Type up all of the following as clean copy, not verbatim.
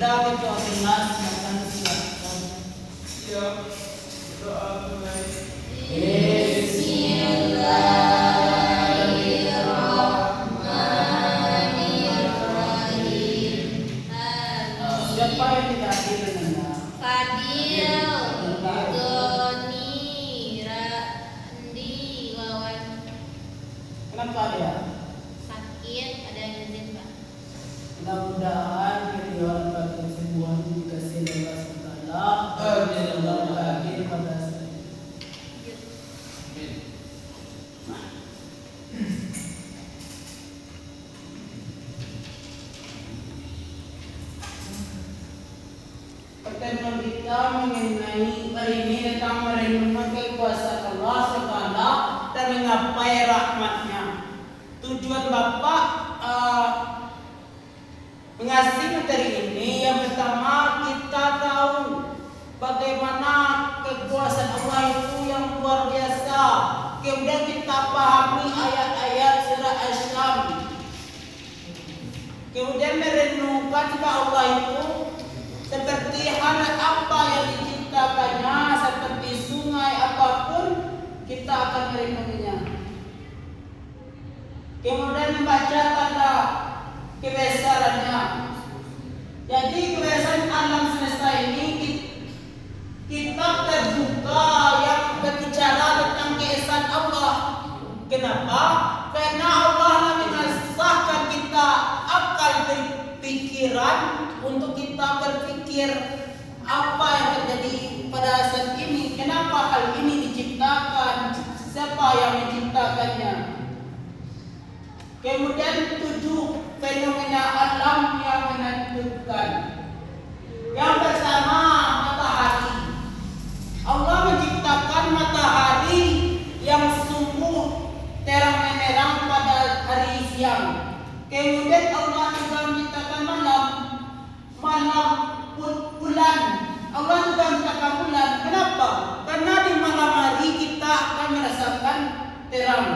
kita ketua kelas makan siap. Siap. Doa mulai. Siapa yang tidak hadir dengan Fadil, Doni, Randi, Wawan. kenapa dia? Sakit, ada yang izin Pak. Mudah-mudahan beliau dapat kesembuhan dikasih Allah SWT. Amin. Allah hadir pada saya. Pertemuan kita mengenai hari ini tentang merenungkan kekuasaan Allah SWT dan menggapai rahmatnya. Tujuan Bapak mengasihi materi ini yang pertama kita tahu bagaimana kekuasaan Allah itu yang luar biasa. Kemudian kita pahami ayat-ayat surah Asy-Syams. Kemudian merenungkan juga Allah itu seperti anak apa yang diciptakannya, seperti sungai apapun kita akan merenunginya. Kemudian membaca tanda kebesarannya. Jadi kebesaran alam semesta ini kita terbuka yang berbicara tentang keesaan Allah. Kenapa? Karena Allah mengasahkan kita akal pikiran untuk kita berpikir apa yang terjadi pada saat ini. Kenapa hal ini diciptakan? Siapa yang menciptakannya? Kemudian 7 fenomena alam yang menentukan. Yang pertama, matahari. Allah menciptakan matahari yang sungguh terang menerang pada hari siang. Kemudian Allah juga menciptakan bulan. Allah juga menciptakan bulan. Kenapa? Karena di malam hari kita akan merasakan terang.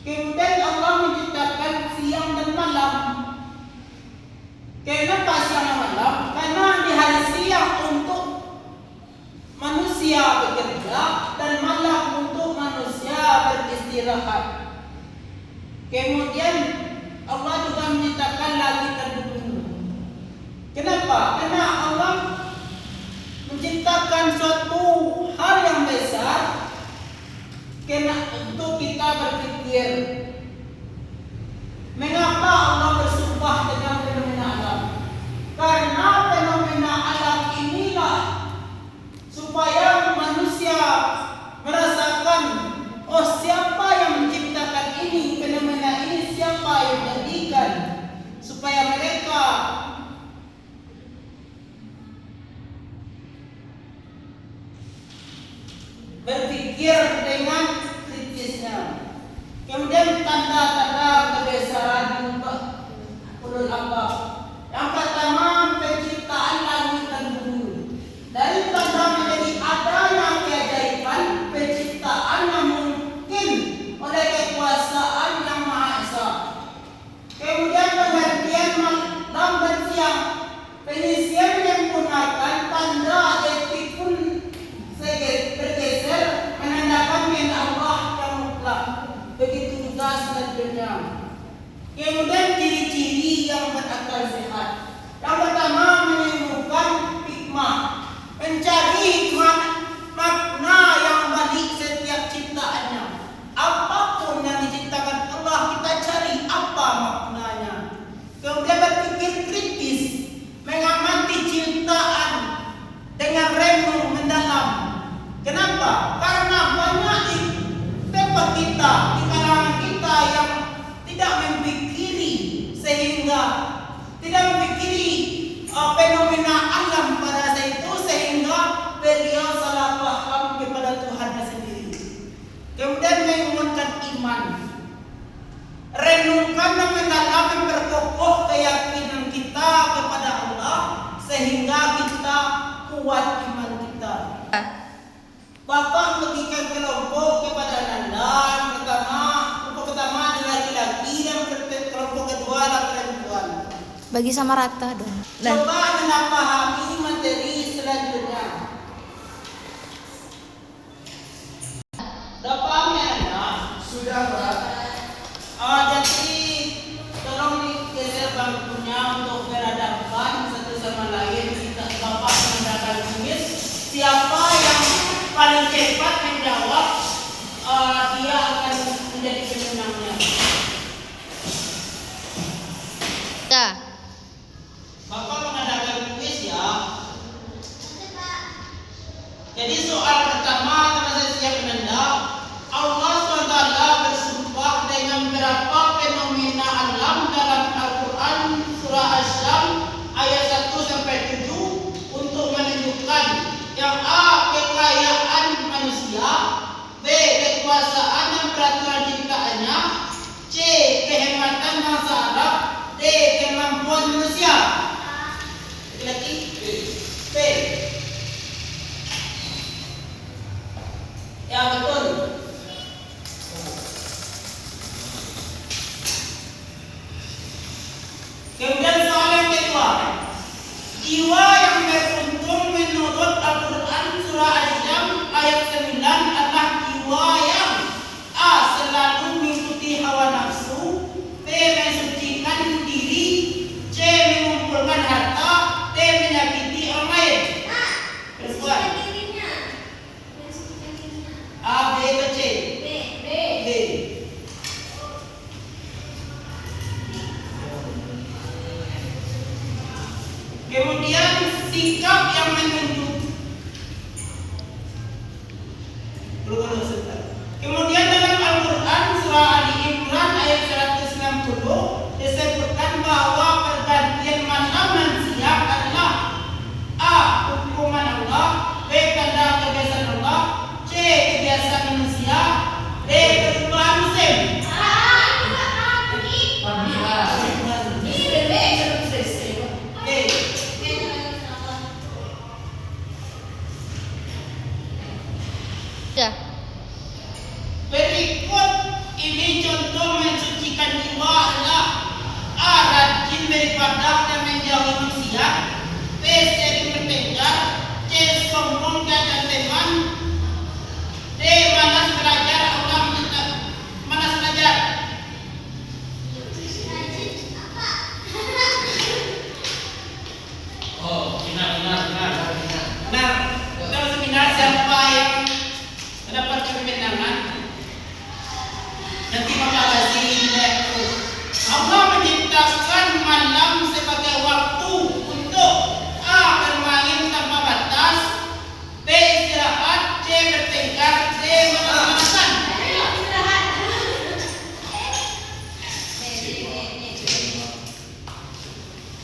Kemudian Allah menciptakan siang dan malam. Kenapa siang dan malam? Karena di hari siang untuk manusia bekerja dan malam untuk manusia beristirahat. Kemudian Allah juga menciptakan langit dan bumi. Kenapa? Karena Allah menciptakan suatu hal yang besar untuk kita berpikir. Mengapa Allah bersumpah dengan fenomena alam? Karena fenomena alam inilah supaya manusia merasakan, oh siapa yang menciptakan ini, fenomena ini siapa yang menjadikan, supaya mereka berpikir dengan kritisnya. Kemudian tanda-tanda kebesaran ulul albab. Yang pertama, penciptaan langit dan bumi. Dari tanda menjadi adanya keajaiban penciptaan yang mungkin oleh kekuasaan yang Maha Esa. Kemudian pengertian malam dan siang. Penyisian yang menggunakan tanda detik pun bergeser menandakan min Allah yang mutlak. Begitu juga selanjutnya. Kemudian ciri-ciri yang berakal sehat. Yang pertama menemukan hikmah, mencari hikmah makna yang balik setiap ciptaannya. Apapun yang diciptakan Allah kita cari apa maknanya. Kemudian berpikir kritis, mengamati ciptaan dengan renung mendalam. Kenapa? Karena banyak di tempat kita, di kalangan kita yang tidak memikiri sehingga tidak memikiri fenomena alam pada saat itu sehingga beliau salah paham kepada Tuhannya sendiri. Kemudian menguatkan iman, renungkan dan mendalam memperkokoh keyakinan kita kepada Allah sehingga kita kuat iman kita. Bapak membagikan kelompok kepada Anda. Kelompok pertama adalah laki-laki dan kelompok kedua adalah perempuan. Bagi sama rata dong. Dan Coba Anda pahami materi selanjutnya. Sudah paham ya Anda? Sudah, Pak. Jadi tolong digeser bangkunya untuk berhadapan satu sama lain. Kita Bapak menandakan kuis. Siapa yang paling cepat menjawab, dia akan menjadi pemenangnya. ya. Bapak mengadakan kuis ya. Jadi soal pertama karena saya siap menanda. Allah SWT bersumpah dengan berapa fenomena alam dalam Al-Quran surah Asy-Syams ayat 1 sampai 7 untuk menunjukkan yang A. kekayaan manusia, B. kekuasaan dan peraturan ciptaannya, C. kehematan bangsa Arab, D. kemampuan manusia. Lagi B. Ya betul. Kemudian soal yang kedua, jiwa yang beruntung menurut Al-Quran surah Asy-Syams ayat 9 adalah jiwa yang A. selalu mengikuti hawa nafsu, B. mensucikan diri, C. mengumpulkan harta, D. menyakiti orang lain. Respon A, B atau C? B. Kemudian sikap yang menunjuk. Kemudian dalam Al-Quran surah Ali Imran ayat 190 disebutkan bahwa pergantian malam dan siang adalah A. hukuman Allah, B. tanda kebiasaan Allah, C. kebiasaan manusia, D. perubahan musim. Ya. Berikut ini contoh mensucikan jiwa adalah A. rajin beribadah dan menjauhi maksiat, B. sering bertengkar, C. sombong dan teman, D. malas belajar. Allah malas belajar. Oh, benar. Nah, dalam seminar siapa yang mendapat kemenangan? Nanti Bapak kasih nilai itu. Allah menciptakan malam sebagai waktu untuk A. bermain tanpa batas, B. istirahat, C. bertengkar, D. malas-malasan.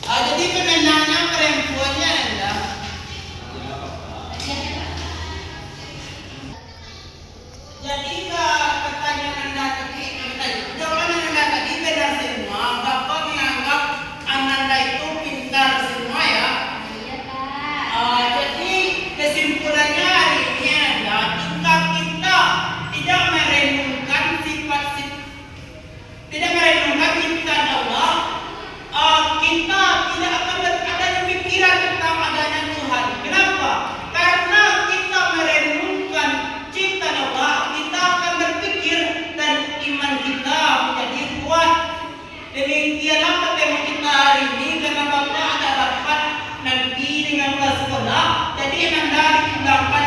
Jadi pemenangnya perempuannya Anda. Jadi pertanyaan Anda tadi, jawaban Anda tadi benar semua. Bapak menganggap Anda itu pintar semua ya. Jadi kesimpulannya hari ini adalah jika kita tidak merenungkan tidak merenungkan ciptaan Allah, kita tidak akan berada di pikiran tentang adanya Tuhan. Kenapa? Karena kita merenungkan ciptaan Allah, kita akan berpikir dan iman kita menjadi kuat. Demikianlah pertemuan kita hari ini karena Bapak ada rapat nanti dengan kelas sekolah. Jadi Anda dikembangkan